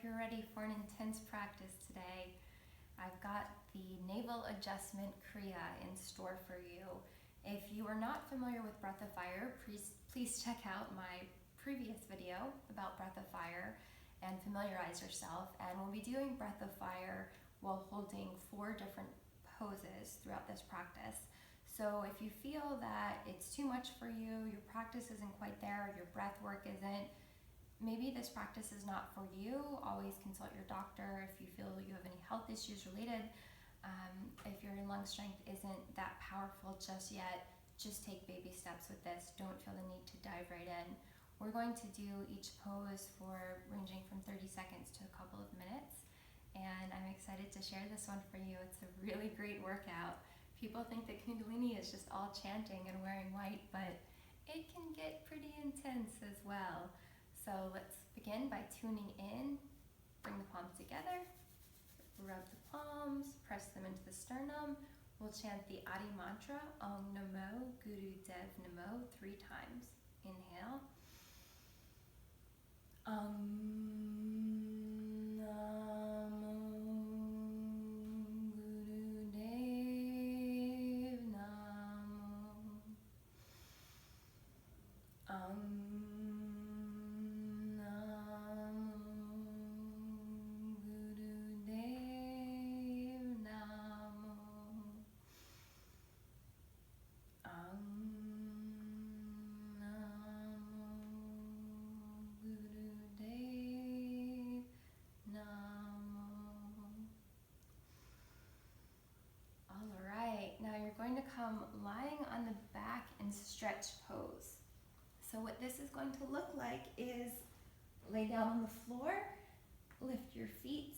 hope you're ready for an intense practice today. I've got the Navel Adjustment Kriya in store for you. If you are not familiar with Breath of Fire, please check out my previous video about Breath of Fire and familiarize yourself. And we'll be doing Breath of Fire while holding 4 different poses throughout this practice. So if you feel that it's too much for you, your practice isn't quite there, your breath work isn't, maybe this practice is not for you, always consult your doctor if you feel you have any health issues related. If your lung strength isn't that powerful just yet, just take baby steps with this. Don't feel the need to dive right in. We're going to do each pose for ranging from 30 seconds to a couple of minutes. And I'm excited to share this one for you. It's a really great workout. People think that Kundalini is just all chanting and wearing white, but it can get pretty intense as well. So let's begin by tuning in. Bring the palms together, rub the palms, press them into the sternum. We'll chant the Adi mantra, Om Namo Guru Dev Namo 3 times. Inhale. Going to come lying on the back in stretch pose. So what this is going to look like is lay down on the floor, lift your feet,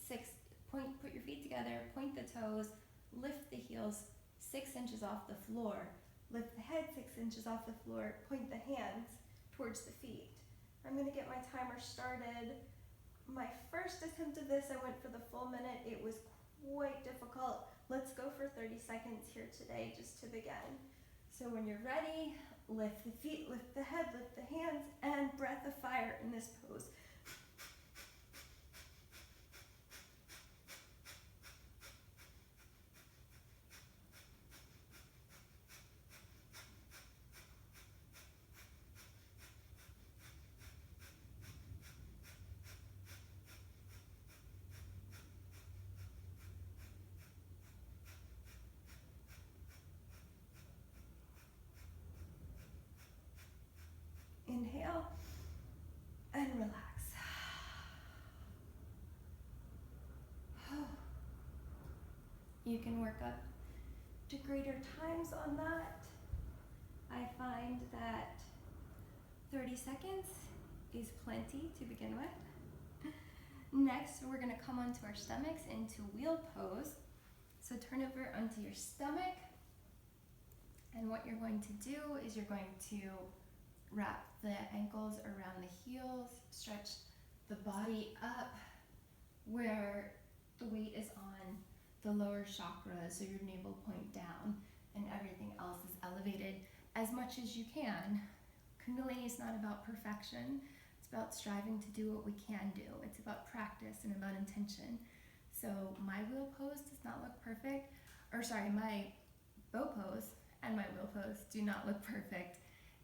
put your feet together, point the toes, lift the heels 6 inches off the floor, lift the head 6 inches off the floor, point the hands towards the feet. I'm going to get my timer started. My first attempt of this, I went for the full minute. It was quite difficult. Let's go for 30 seconds here today just to begin. So when you're ready, lift the feet, lift the head, lift the hands, and breath of fire in this pose. Inhale and relax. You can work up to greater times on that. I find that 30 seconds is plenty to begin with. Next, we're going to come onto our stomachs into wheel pose. So turn over onto your stomach. And what you're going to do is you're going to wrap the ankles around the heels, stretch the body up where the weight is on the lower chakras, so your navel point down, and everything else is elevated as much as you can. Kundalini is not about perfection. It's about striving to do what we can do. It's about practice and about intention. So my wheel pose does not look perfect, my bow pose and my wheel pose do not look perfect.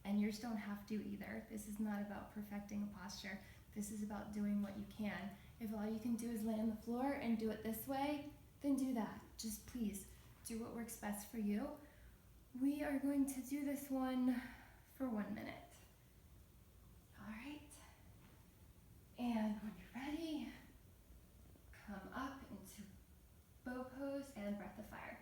And yours don't have to either. This is not about perfecting a posture. This is about doing what you can. If all you can do is lay on the floor and do it this way, then do that. Just please do what works best for you. We are going to do this one for 1 minute. All right. And when you're ready, come up into bow pose and breath of fire.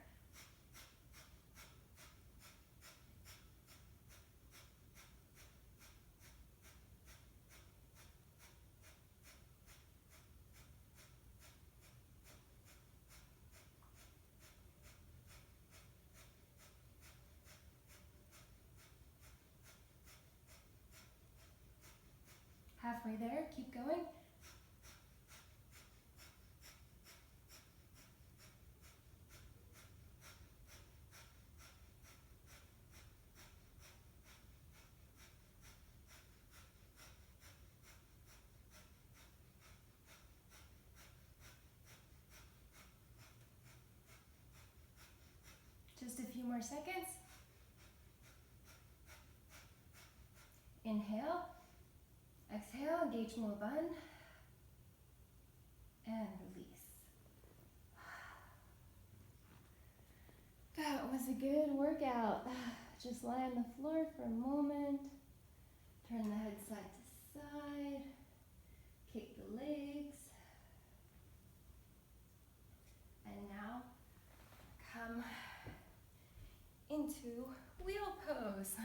Halfway there, keep going. more seconds. Inhale. Exhale, engage Mulaband. And release. That was a good workout. Just lie on the floor for a moment. Turn the head side to side. Kick the legs. And now come into wheel pose.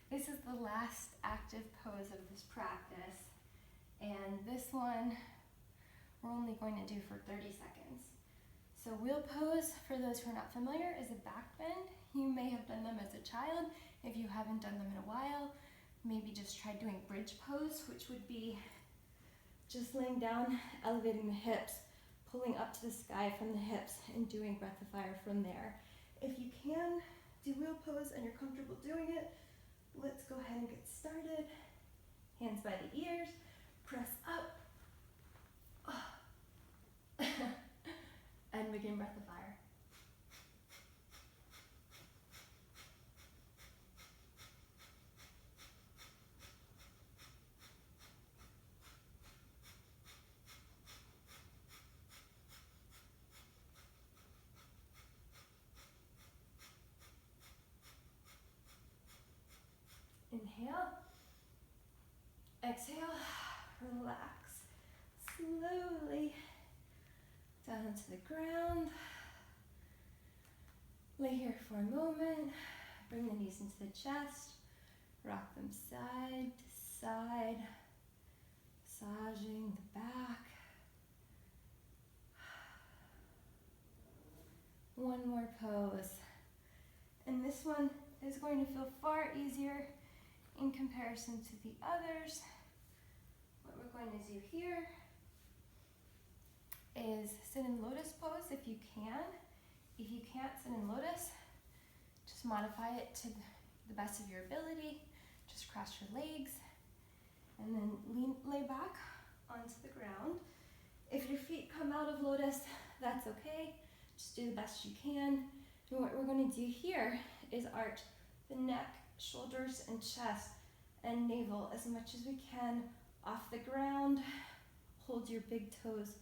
This is the last active pose of this practice. And this one we're only going to do for 30 seconds. So wheel pose, for those who are not familiar, is a back bend. You may have done them as a child. If you haven't done them in a while, maybe just try doing bridge pose, which would be just laying down, elevating the hips, pulling up to the sky from the hips, and doing breath of fire from there. If you can do wheel pose and you're comfortable doing it, let's go ahead and get started. Hands by the ears, press up, and begin breath of fire. Inhale, exhale, relax slowly down to the ground. Lay here for a moment, bring the knees into the chest, rock them side to side, massaging the back. One more pose. And this one is going to feel far easier in comparison to the others. What we're going to do here is sit in Lotus Pose if you can. If you can't sit in Lotus, just modify it to the best of your ability. Just cross your legs and then lay back onto the ground. If your feet come out of Lotus, that's okay. Just do the best you can. And what we're going to do here is arch the neck, shoulders, and chest and navel as much as we can off the ground. Hold your big toes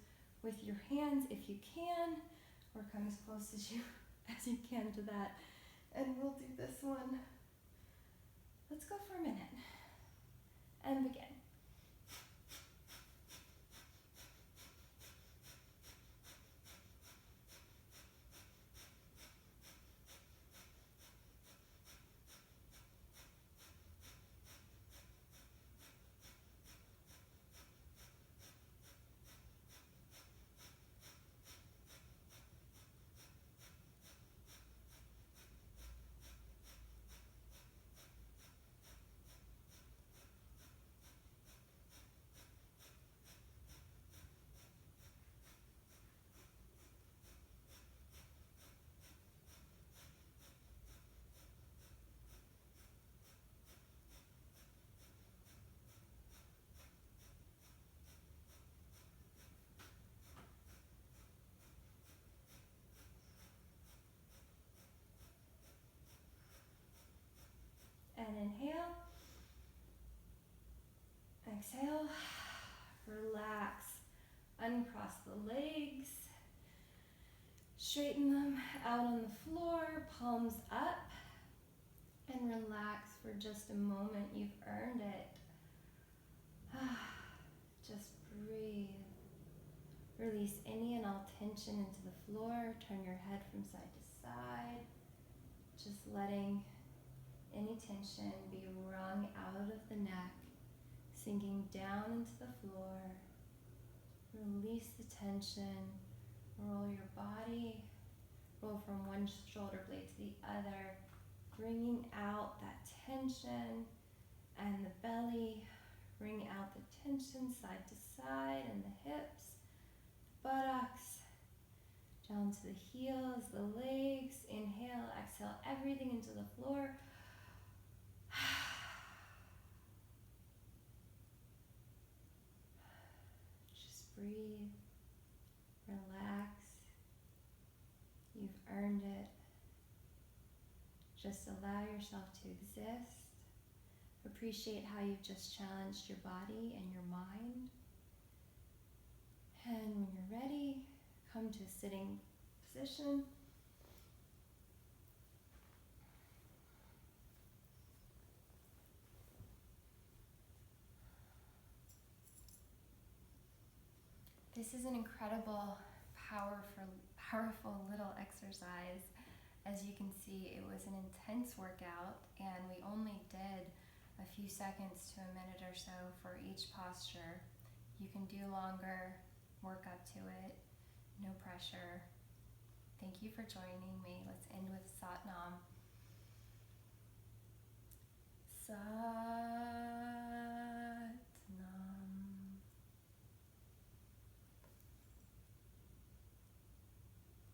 with your hands if you can, or come as close as you can to that. And we'll do this one. Let's go for a minute and begin. And inhale, exhale, relax, uncross the legs, straighten them out on the floor, palms up, and relax for just a moment. You've earned it. Just breathe. Release any and all tension into the floor. Turn your head from side to side, just letting any tension be wrung out of the neck, sinking down into the floor. Release the tension. Roll your body. Roll from one shoulder blade to the other, bringing out that tension, and the belly. Bring out the tension side to side, and the hips, buttocks, down to the heels, the legs. Inhale, exhale, everything into the floor. Just breathe, relax. You've earned it. Just allow yourself to exist. Appreciate how you've just challenged your body and your mind. And when you're ready, come to a sitting position. This is an incredible, powerful little exercise. As you can see, it was an intense workout, and we only did a few seconds to a minute or so for each posture. You can do longer, work up to it, no pressure. Thank you for joining me. Let's end with Satnam. Sa